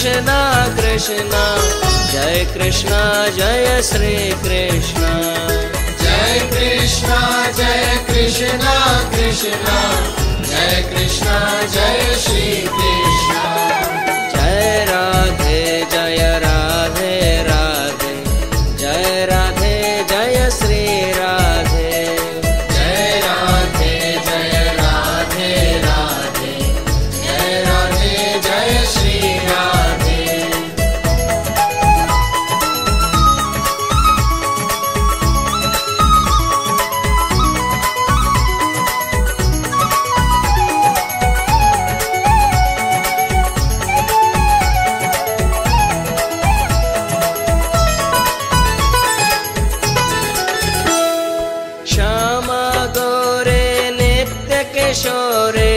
कृष्णा कृष्णा जय कृष्णा जय श्री कृष्णा। जय कृष्णा कृष्णा जय कृष्णा जय श्री कृष्णा। जय राधे राधे जय राधे जय श्री राधे। जय राधे राधे जय राधे जय श्री राधे। श्यामा गौरे नित्य किशोरे